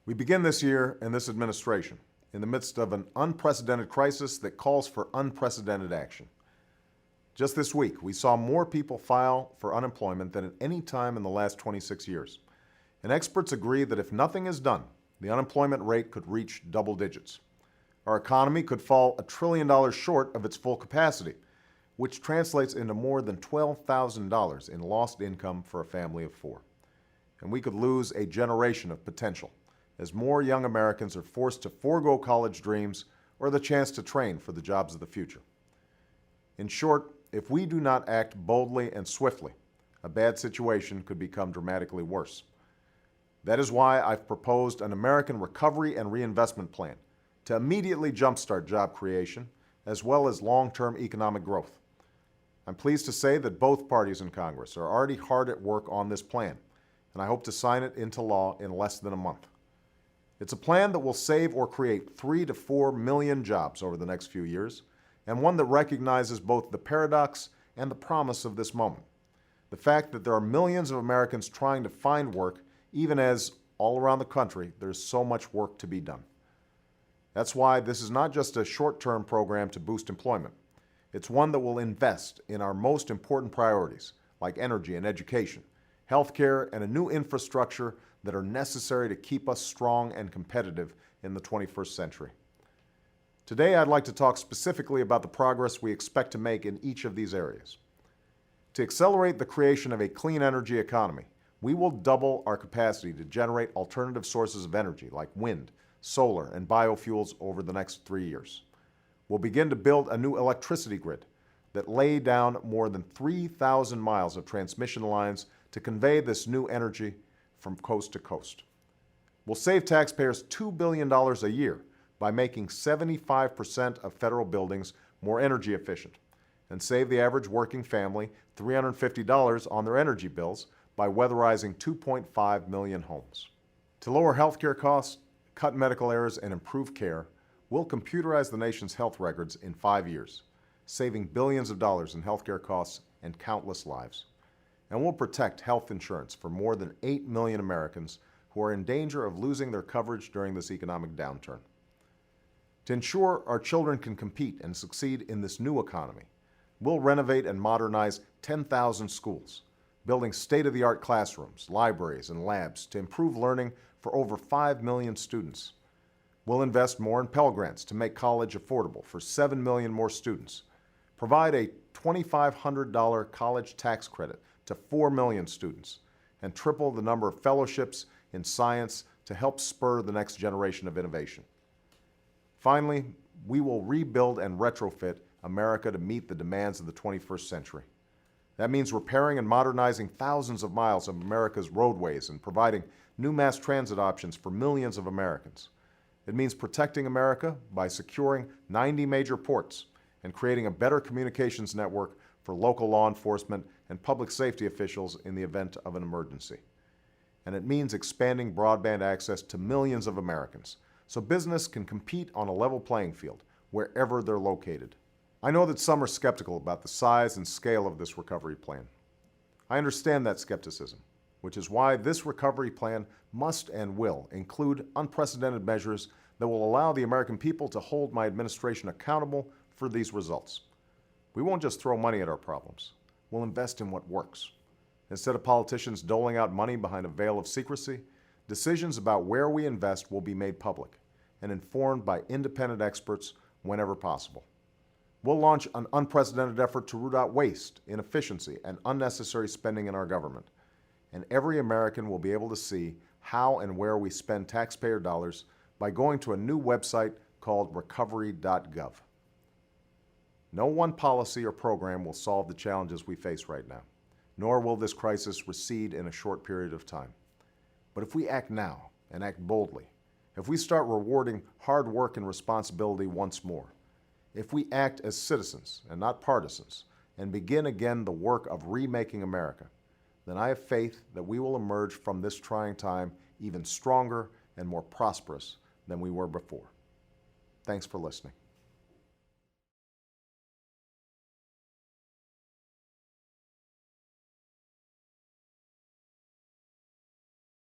We begin this year and this administration in the midst of an unprecedented crisis that calls for unprecedented action. Just this week, we saw more people file for unemployment than at any time in the last 26 years. And experts agree that if nothing is done, the unemployment rate could reach double digits. Our economy could fall $1 trillion short of its full capacity, which translates into more than $12,000 in lost income for a family of four. And we could lose a generation of potential as more young Americans are forced to forego college dreams or the chance to train for the jobs of the future. In short, if we do not act boldly and swiftly, a bad situation could become dramatically worse. That is why I've proposed an American Recovery and Reinvestment Plan to immediately jumpstart job creation as well as long-term economic growth. I'm pleased to say that both parties in Congress are already hard at work on this plan, and I hope to sign it into law in less than a month. It's a plan that will save or create 3 to 4 million jobs over the next few years, and one that recognizes both the paradox and the promise of this moment. The fact that there are millions of Americans trying to find work, even as all around the country there's so much work to be done. That's why this is not just a short-term program to boost employment. It's one that will invest in our most important priorities, like energy and education, healthcare, and a new infrastructure that are necessary to keep us strong and competitive in the 21st century. Today, I'd like to talk specifically about the progress we expect to make in each of these areas. To accelerate the creation of a clean energy economy, we will double our capacity to generate alternative sources of energy like wind, solar, and biofuels over the next 3 years. We'll begin to build a new electricity grid that lay down more than 3,000 miles of transmission lines to convey this new energy from coast to coast. We'll save taxpayers $2 billion a year by making 75% of federal buildings more energy efficient and save the average working family $350 on their energy bills by weatherizing 2.5 million homes. To lower healthcare costs, cut medical errors, and improve care, we'll computerize the nation's health records in 5 years, saving billions of dollars in healthcare costs and countless lives. And we'll protect health insurance for more than 8 million Americans who are in danger of losing their coverage during this economic downturn. To ensure our children can compete and succeed in this new economy, we'll renovate and modernize 10,000 schools, building state-of-the-art classrooms, libraries, and labs to improve learning for over 5 million students. We'll invest more in Pell Grants to make college affordable for 7 million more students, provide a $2,500 college tax credit to 4 million students, and triple the number of fellowships in science to help spur the next generation of innovation. Finally, we will rebuild and retrofit America to meet the demands of the 21st century. That means repairing and modernizing thousands of miles of America's roadways and providing new mass transit options for millions of Americans. It means protecting America by securing 90 major ports and creating a better communications network for local law enforcement and public safety officials in the event of an emergency. And it means expanding broadband access to millions of Americans so business can compete on a level playing field wherever they're located. I know that some are skeptical about the size and scale of this recovery plan. I understand that skepticism, which is why this recovery plan must and will include unprecedented measures that will allow the American people to hold my administration accountable for these results. We won't just throw money at our problems. We'll invest in what works. Instead of politicians doling out money behind a veil of secrecy, decisions about where we invest will be made public and informed by independent experts whenever possible. We'll launch an unprecedented effort to root out waste, inefficiency, and unnecessary spending in our government. And every American will be able to see how and where we spend taxpayer dollars by going to a new website called recovery.gov. No one policy or program will solve the challenges we face right now, nor will this crisis recede in a short period of time. But if we act now and act boldly, if we start rewarding hard work and responsibility once more, if we act as citizens and not partisans and begin again the work of remaking America, then I have faith that we will emerge from this trying time even stronger and more prosperous than we were before. Thanks for listening.